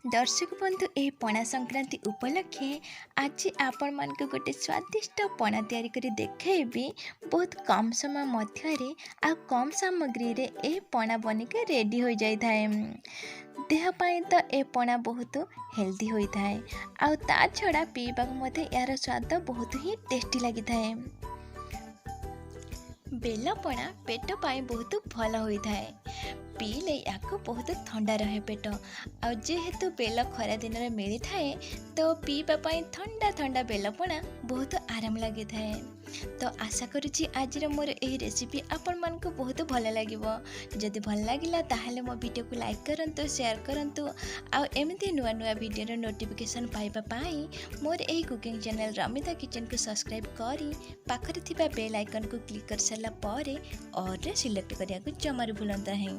दर्शक बंधु ए पणा संक्रांति उपलक्षे आज आपण मान को गोटे स्वादिष्ट पणा तैयारी करी देखेबी। बहुत कम समय मध्य आ कम सामग्री रे ए पणा बनिके रेडी हो जाई थाए। देह पाई तो ए पणा बहुत हेल्दी होई थाए आ ता छड़ा पीबा मते यार स्वाद बहुत ही टेस्टी लगी थाए। बेल पणा पेट पाई बहुत भल होई थाए। पीले याको बहुत ठंडा रहे पेट आ जेहेतु बेल खरा दिन में मिली थाए तो पीवा पाई ठंडा ठंडा बेल पणा बहुत आराम लगी थाए। तो आशा करुच्ची आज मोर यही रेसिपी आपण मन को बहुत भल लगे। जदि भल लगिला ताहले मो वीडियो को लाइक करंतु, शेयर करंतु आ एमती नुआ नुआ वीडियो नोटिफिकेशन पाइबा पाई मोर यही कुकिंग चैनल रमिता किचन को सब्सक्राइब करी पाखरे थिबा बेल आइकन को क्लिक कर सारा पर और रे सिलेक्ट करिया को जमार भूलंता है।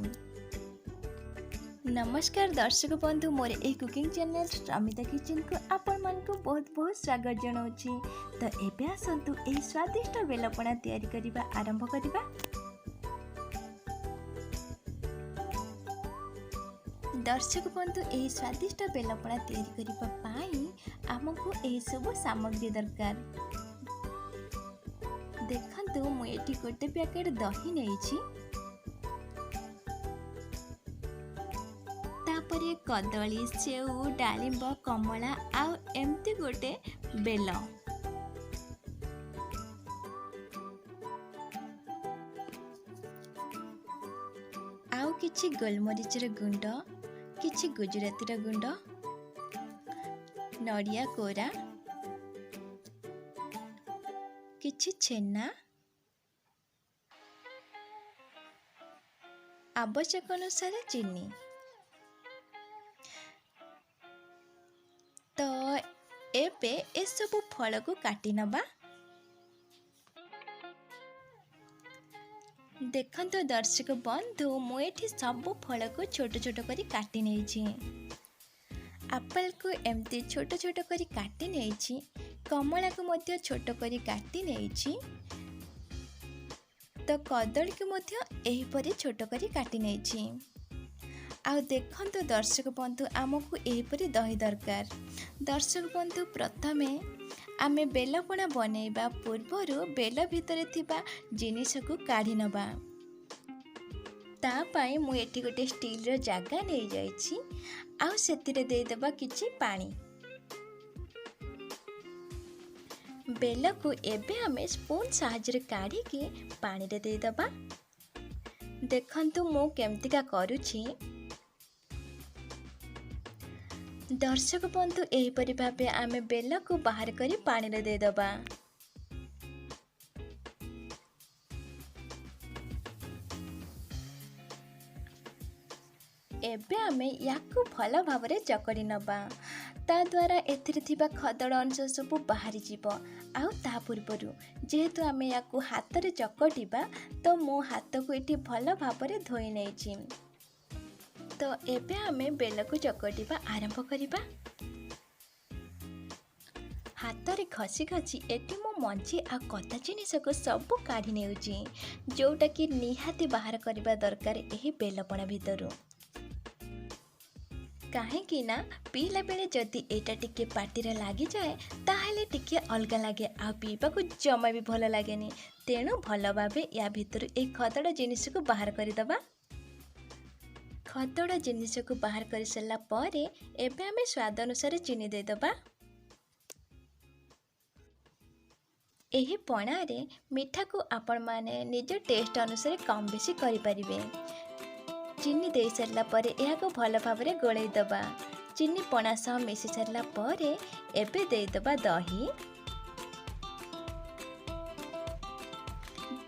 नमस्कार दर्शक बंधु, मोर ए कुकिंग चैनल रमिता किचन को आपण मन को बहुत बहुत स्वागत जनाऊँगी। तो एबे आसतु ए स्वादिष्ट बेलपणा तैयारी करिबा आरंभ करिबा। दर्शक बंधु ए स्वादिष्ट बेलपणा तैयारी करिबा पाई आमको ए सब सामग्री दरकार। देखंतु मु एठी गोटे पैकेट दही नेइछि, तापरे कदली, सेऊ, डालिंब, कमला आउ एमती गोटे बेल। आउ किछि गोलमरीचर गुंड, किछि गुजरातीर गुंड, नड़िया कोरा, किछि छेना, आवश्यक अनुसार चीनी। तो एबे ए सब फल को काटी नबा। देखंतु दर्शक बंधु मु एठी सब फल को छोट छोट करी काटी नेछि। एप्पल को एमती छोट छोट करी काटी नेछि, कमला को मध्य छोट करी काटी नेछि, तो कदली को मध्य एही परी छोट करी काटी नेछि। आउ देखंतु दर्शक बंधु आमको एहीपरी दही दरकार। दर्शक बंधु प्रथमे आमे बेलपणा बनैबा पूर्वरु बेल भितरे थिबा जिनिस को काढी नबा। ता पाई मु एठी गोटे स्टील रो जागा नै जाइछि आउ सेतिरे देई देबा किछि पानी। बेल को एबे आमे स्पून साहाଯ୍य रे काढी के पानी रे देई देबा। देखंतु मु केमतिका करूछि। दर्शक बंधु एहीपरि भाबे आमे बेल को बाहर करी पानी रे दे दबा। एबे आमे याकू भल भावरे चकड़ी नबा। ता द्वारा एथिरे थिबा खदड़ अंश सब बाहरी जीव। आउ ता पूर्वरु जेहेतु आमे याकू हाथ रे चकटिबा तो मो हाथ को एठी भल भावरे धोई नेछि। तो एबे आमे बेल को चकटिबा आरंभ करिबा। हाथ रे घसी घसी एटी मो मंची आ कथा जिनिस को सब काढी नेउची, जोटा कि निहाती बाहर करिबा दरकार एही बेलपणा भितरु। काहेकि ना पीला बेले जदि एटा टिके पाटिरे लागि जाए ताहेले टिके अलगा लागे आ पीबा को जमा भी भल लागेनी। तेणु भल भाबे या भितरु ए खदड़ जिनिस को बाहर करि दबा। खदड़ जिनिस को बाहर कर सारा पर एबे आमे स्वाद अनुसार चीनी दे दबा। एही पणा रे मिठा को आपण माने निज टेस्ट अनुसार कम बेसी करि परिबे। चीनी दे सारा पर एहा को भल भाबरे गोळै दबा। चीनी पणा सह मिसी सारा पर एबे दे दबा दही।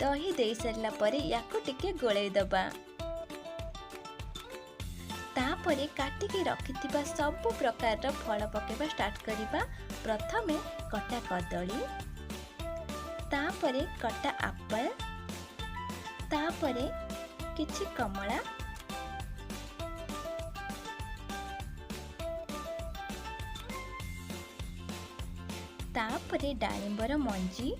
दही दे सारा पर याको टिके गोळै दबा। तापरे काटिकी रखिथिबा सब प्रकार फल पकेबा स्टार्ट करिबा। प्रथमे कटा कदली, तापरे कटा एप्पल, तापरे किछि कमला, तापरे डालिंबर मंजी,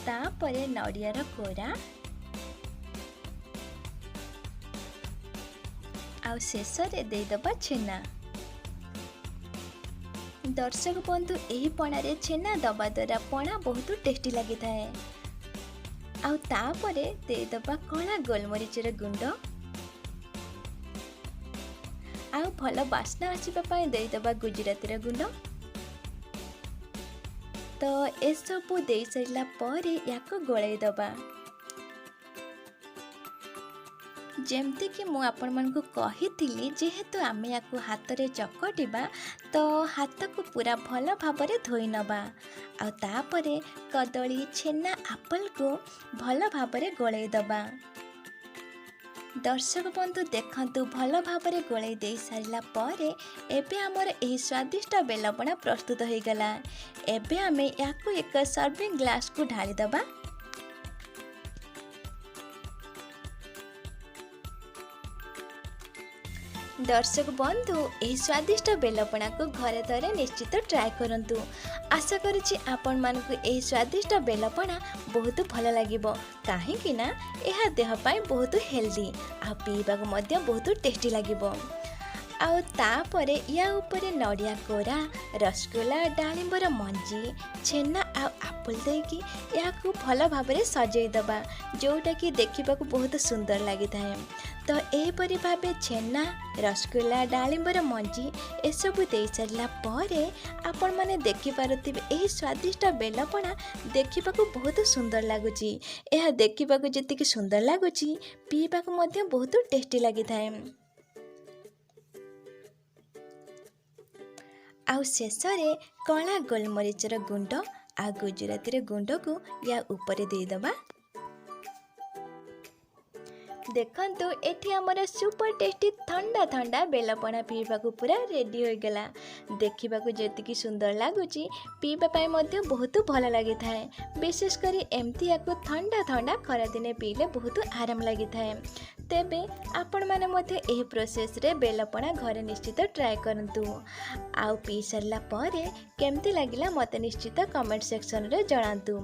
तापरे नड़ियार कोरा, आउ शेषरे देदबा छेना। दर्शक बंधु एही पणारे छेना दबा द्वारा पणा बहुत टेस्टी लगी थाए। आउ तापरे देदबा कला गोलमरीचर गुंड आउ भल बास्ना आसीबा पई देदबा गुजरातीर गुंड। तो ए सब दे सारिला परे याको गोळाई दबा। जेमती कि मु आपण मन को कहिथिली जेहेतु आमे याको हाथ रे चकटिबा तो हाथ को पूरा भल भाबरे धोई नबा। आ तापरे कदली छेना आप्पल को भल भाबरे गोळाई दबा। दर्शक बंधु देखंतु भल भाबरे गोळाई दे सारिला परे एबे हमर एही स्वादिष्ट बेलपणा प्रस्तुत हो गला। एबे आमे याको एक सर्विंग ग्लास को ढाली दबा। दर्शक बंधु यह स्वादिष्ट बेलपणा को घरे थरे निश्चित ट्राए करंतु। आशा करुछि आपण मानकु यह स्वादिष्ट बेलपणा बहुत भल लागिबो काहेकि ना यह देह पाई बहुत हेल्दी आ पीबाक मध्य बहुत टेस्टी लागिबो। आउ तापरे या उपरे नड़िया कोरा रसगोला डालिंबर मंजी छेना आ आप्पल देकी याकू भल भाबरे सजई दबा जोटा कि देखिबा को बहुत सुंदर लगी थाए। तो एपरि भाबे छेना रसगोला डालिंबर मंजी एसबू दे सारिला परे आपण माने देखि पारुथिबे एही स्वादिष्ट बेलपणा देखिबा को बहुत सुंदर लागुची। एहा देखिबा को जतिके सुंदर लागुची पीबा को मध्य बहुत टेस्टी लगी थाए। आउ शेषरे कला गोलमरीचर गुंड आ गुजराती गुंड को या ऊपर देदबा। देखंतु एठी हमर सुपर टेस्टी ठंडा ठंडा बेलपणा पीबा को पूरा रेडी हो गला। देखिबा को जतिकी सुंदर लागुची पीबा पाई मध्य बहुत भल लगी थाए। विशेष करी एमती याको ठंडा ठंडा खरा दिने पीले बहुत आराम लगी थाए। तेबे आपण माने मध्य एही प्रोसेस रे बेलपणा घरे निश्चित ट्राए करंतु। आउ पी सरला परे केमती लागिला मते निश्चित कमेंट सेक्शन रे जणांतु।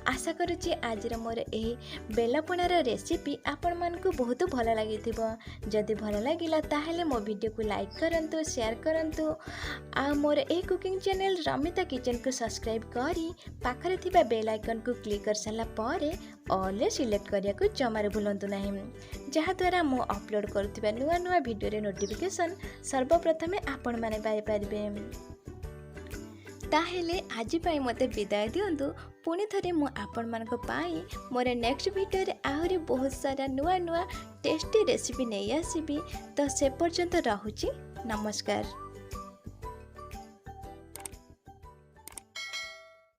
आशा करूची आज मोर एही बेलपणार रेसिपी आपण मानकु बहुत भल लागिथिबो। जदि भल लागिला ताहेले मो वीडियो को लाइक करंतु शेयर करंतु। आ मोर ए कुकिंग चैनल रमिता किचन को सब्सक्राइब करी पाखरे थिबा बेल आइकन को क्लिक कर सरला परे ऑल रे सिलेक्ट करिया को जमारे भूलंतु नाही जहा द्वारा मो अपलोड करुथिबा नुआ नुआ वीडियो रे नोटिफिकेशन सर्वप्रथमे आपण माने पाइ पारिबे। ताहेले आज पाई मते विदाय दियंतु। पुणी थरे मु आपण मानक पाई मोर नेक्स्ट वीडियो रे आहुरी बहुत सारा नुआ नुआ टेस्टी रेसिपी नहीं आसीबी। तो से पर्यंत रहुची नमस्कार।